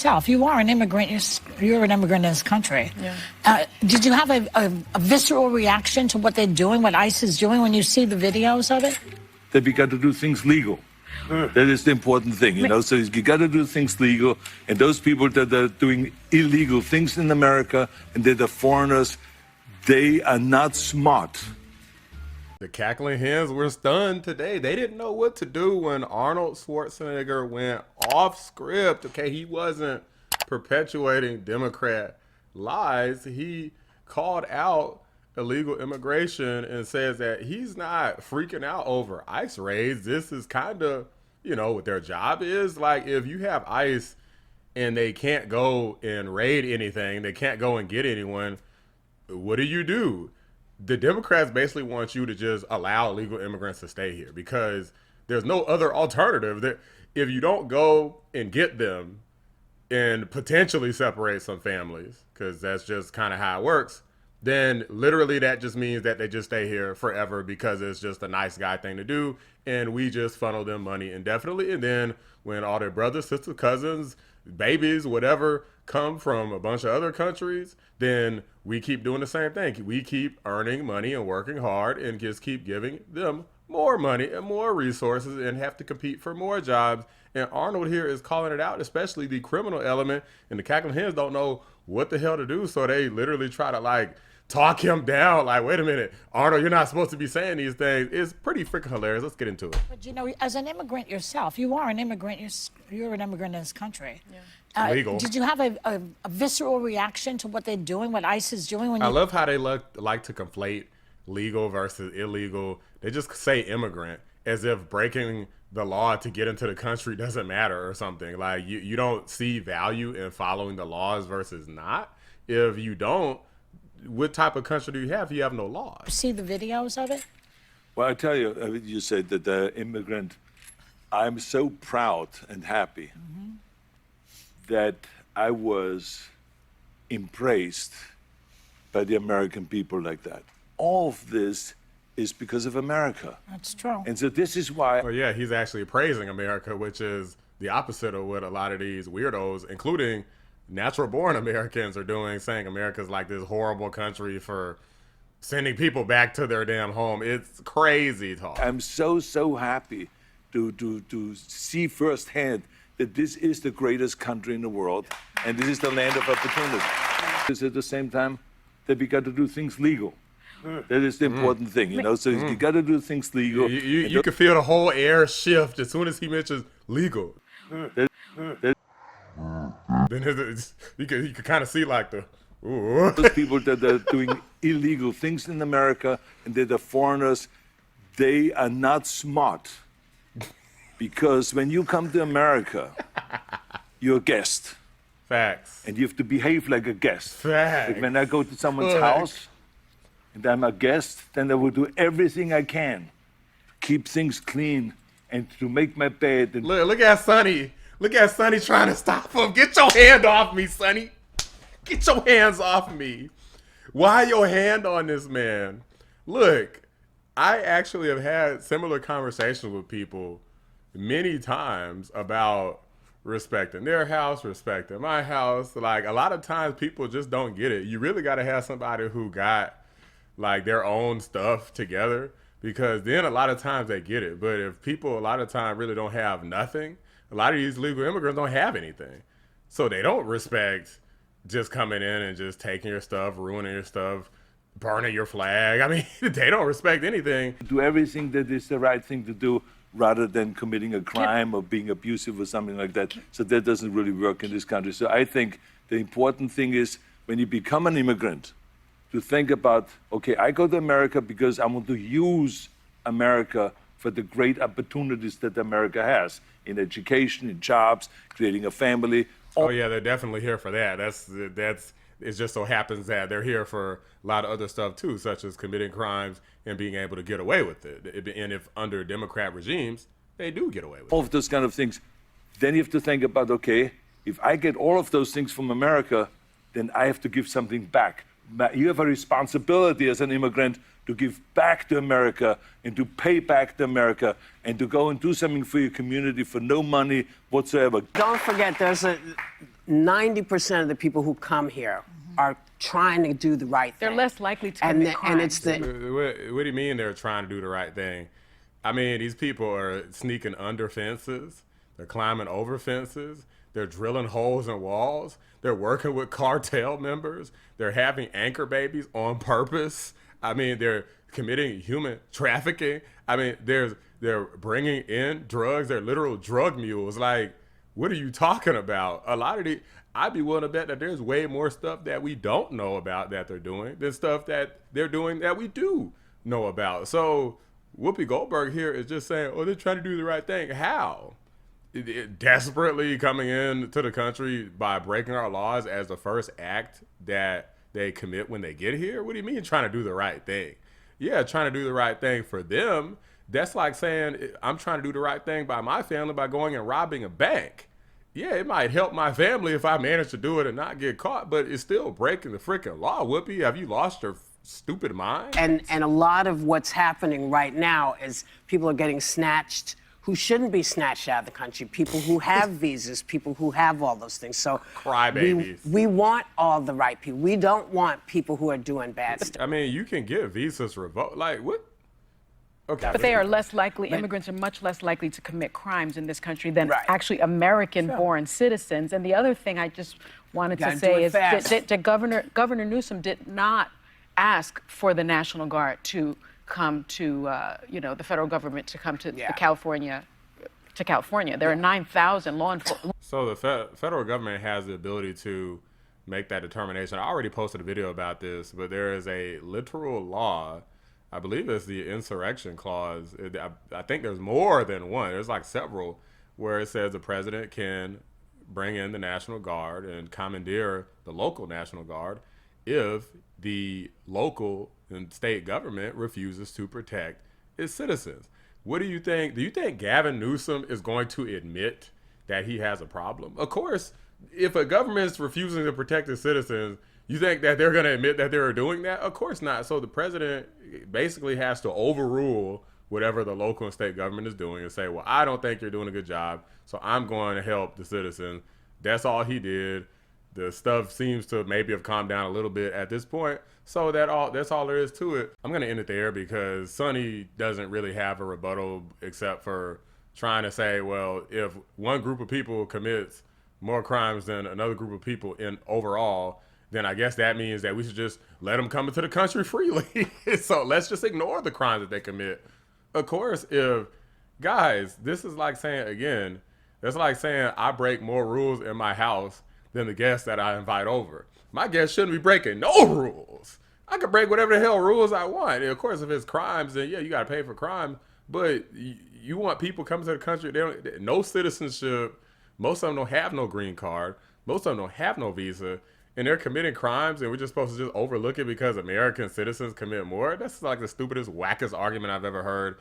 yourself. You are an immigrant. You're an immigrant in this country. Yeah. Did you have a visceral reaction to what they're doing, what ICE is doing, when you see the videos of it? That we got to do things legal. That is the important thing, you know. So you got to do things legal, and those people that are doing illegal things in America and that are foreigners, they are not smart. The cackling hens were stunned today. They didn't know what to do when Arnold Schwarzenegger went off script. Okay, he wasn't perpetuating Democrat lies. He called out illegal immigration and says that he's not freaking out over ICE raids. This is kind of, you know, what their job is. Like, if you have ICE and they can't go and raid anything, they can't go and get anyone, what do? The Democrats basically want you to just allow illegal immigrants to stay here because there's no other alternative. That if you don't go and get them and potentially separate some families, because that's just kind of how it works, then literally that just means that they just stay here forever because it's just a nice guy thing to do, and we just funnel them money indefinitely. And then when all their brothers, sisters, cousins, babies, whatever, come from a bunch of other countries, then we keep doing the same thing. We keep earning money and working hard and just keep giving them more money and more resources and have to compete for more jobs. And Arnold here is calling it out, especially the criminal element, and the cackling hens don't know what the hell to do, so they literally try to like talk him down. Like, wait a minute, Arnold, you're not supposed to be saying these things. It's pretty freaking hilarious. Let's get into it. But you know, as an immigrant yourself, you are an immigrant. You're an immigrant in this country. Yeah. Legal. Did you have a visceral reaction to what they're doing, what ICE is doing? When I love how they like to conflate legal versus illegal. They just say immigrant as if breaking the law to get into the country doesn't matter or something. Like, you don't see value in following the laws versus not. If you don't, what type of country do you have if you have no laws? See the videos of it? Well, I tell you, you said that the immigrant, I'm so proud and happy that I was embraced by the American people like that. All of this is because of America. That's true. And so this is why... Well, yeah, he's actually praising America, which is the opposite of what a lot of these weirdos, including natural-born Americans, are doing, saying America's like this horrible country for sending people back to their damn home. It's crazy talk. I'm so happy to see firsthand that this is the greatest country in the world, and this is the land of opportunity. It's at the same time that we got to do things legal. That is the important thing, you know. So you got to do things legal. You can feel the whole air shift as soon as he mentions legal. Then you can kind of see like the. Ooh. Those people that are doing illegal things in America and that are foreigners, they are not smart. Because when you come to America, you're a guest. Facts. And you have to behave like a guest. Facts. Like when I go to someone's house and I'm a guest, then I will do everything I can to keep things clean and to make my bed. And Look at Sonny. Look at Sonny trying to stop him. Get your hand off me, Sonny. Get your hands off me. Why your hand on this man? Look, I actually have had similar conversations with people many times about respecting their house, respecting my house. Like, a lot of times people just don't get it. You really got to have somebody who got like their own stuff together, because then a lot of times they get it. But if people a lot of time really don't have nothing, a lot of these legal immigrants don't have anything. So they don't respect just coming in and just taking your stuff, ruining your stuff, burning your flag. I mean, they don't respect anything. do everything that is the right thing to do rather than committing a crime or being abusive or something like that. So that doesn't really work in this country. So I think the important thing is when you become an immigrant, to think about, okay, I go to America because I want to use America for the great opportunities that America has in education, in jobs, creating a family. Oh yeah, they're definitely here for that. That's it just so happens that they're here for a lot of other stuff too, such as committing crimes and being able to get away with it. And if under Democrat regimes, they do get away with it. All of those kind of things. Then you have to think about, okay, if I get all of those things from America, then I have to give something back. You have a responsibility as an immigrant to give back to America and to pay back to America and to go and do something for your community for no money whatsoever. Don't forget, there's 90% of the people who come here are trying to do the right thing. They're less likely to commit crimes. And it's the What do you mean they're trying to do the right thing? I mean, these people are sneaking under fences. They're climbing over fences. They're drilling holes in walls. They're working with cartel members. They're having anchor babies on purpose. I mean, they're committing human trafficking. I mean, they're bringing in drugs. They're literal drug mules. Like, what are you talking about? A lot of the, I'd be willing to bet that there's way more stuff that we don't know about that they're doing than stuff that they're doing that we do know about. So Whoopi Goldberg here is just saying, oh, they're trying to do the right thing. How? Desperately coming into the country by breaking our laws as the first act that they commit when they get here? What do you mean trying to do the right thing? Yeah, trying to do the right thing for them. That's like saying I'm trying to do the right thing by my family by going and robbing a bank. Yeah, it might help my family if I manage to do it and not get caught, but it's still breaking the freaking law. Whoopi, have you lost your stupid mind? and a lot of what's happening right now is people are getting snatched who shouldn't be snatched out of the country, people who have visas, people who have all those things. So Crybabies. we want all the right people. We don't want people who are doing bad stuff. I mean, you can get visas revoked. Like, what? Okay. But they are less likely, immigrants are much less likely to commit crimes in this country than Right. actually American-born citizens. And the other thing I just wanted to Gotta do say it is fast. that Governor Newsom did not ask for the National Guard to come to, the federal government to come to California. There are 9,000 law enforcement. So the federal government has the ability to make that determination. I already posted a video about this, but there is a literal law. I believe it's the insurrection clause. I think there's more than one. There's like several where it says the president can bring in the National Guard and commandeer the local National Guard if the local and state government refuses to protect its citizens. What do you think? Do you think Gavin Newsom is going to admit that he has a problem? Of course, if a government's refusing to protect its citizens, you think that they're going to admit that they're doing that? Of course not. So the president basically has to overrule whatever the local and state government is doing and say, well, I don't think you're doing a good job, so I'm going to help the citizens. That's all he did. The stuff seems to maybe have calmed down a little bit at this point. So that's all there is to it. I'm going to end it there because Sonny doesn't really have a rebuttal except for trying to say, well, if one group of people commits more crimes than another group of people in overall, then I guess that means that we should just let them come into the country freely. So let's just ignore the crimes that they commit. Of course, guys, this is like saying, again, that's like saying I break more rules in my house than the guests that I invite over. My guests shouldn't be breaking no rules. I can break whatever the hell rules I want. And of course, if it's crimes, then yeah, you got to pay for crime. But you want people coming to the country, no citizenship. Most of them don't have no green card. Most of them don't have no visa. And they're committing crimes, and we're just supposed to just overlook it because American citizens commit more? That's like the stupidest, wackest argument I've ever heard.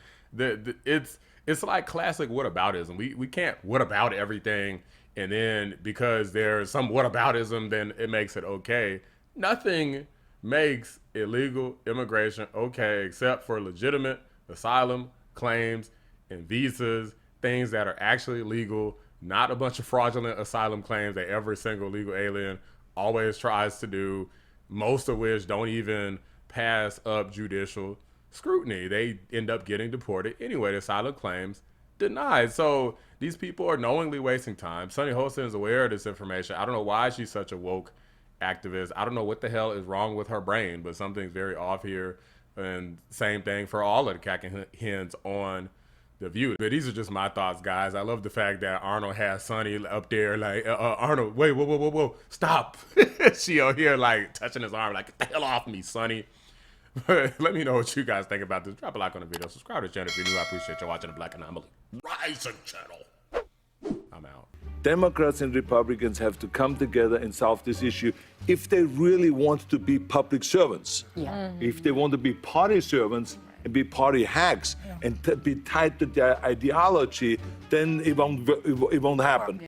It's like classic whataboutism. We can't whatabout everything, and then because there's some whataboutism, then it makes it okay. Nothing makes illegal immigration okay except for legitimate asylum claims and visas, things that are actually legal, not a bunch of fraudulent asylum claims that every single legal alien always tries to do, most of which don't even pass up judicial scrutiny. They end up getting deported anyway. The asylum claims denied. So these people are knowingly wasting time. Sunny Hostin is aware of this information. I don't know why she's such a woke activist. I don't know what the hell is wrong with her brain, but something's very off here. And same thing for all of the cacking hens on The View. But these are just my thoughts, guys. I love the fact that Arnold has Sonny up there like, Arnold, wait, whoa, stop. She out here like touching his arm like, get the hell off me, Sonny. Let me know what you guys think about this. Drop a like on the video. Subscribe to the channel if you're new. I appreciate you watching the Black Anomaly Rising channel. I'm out. Democrats and Republicans have to come together and solve this issue if they really want to be public servants. Yeah. If they want to be party servants and be party hacks and be tied to their ideology, then it won't happen.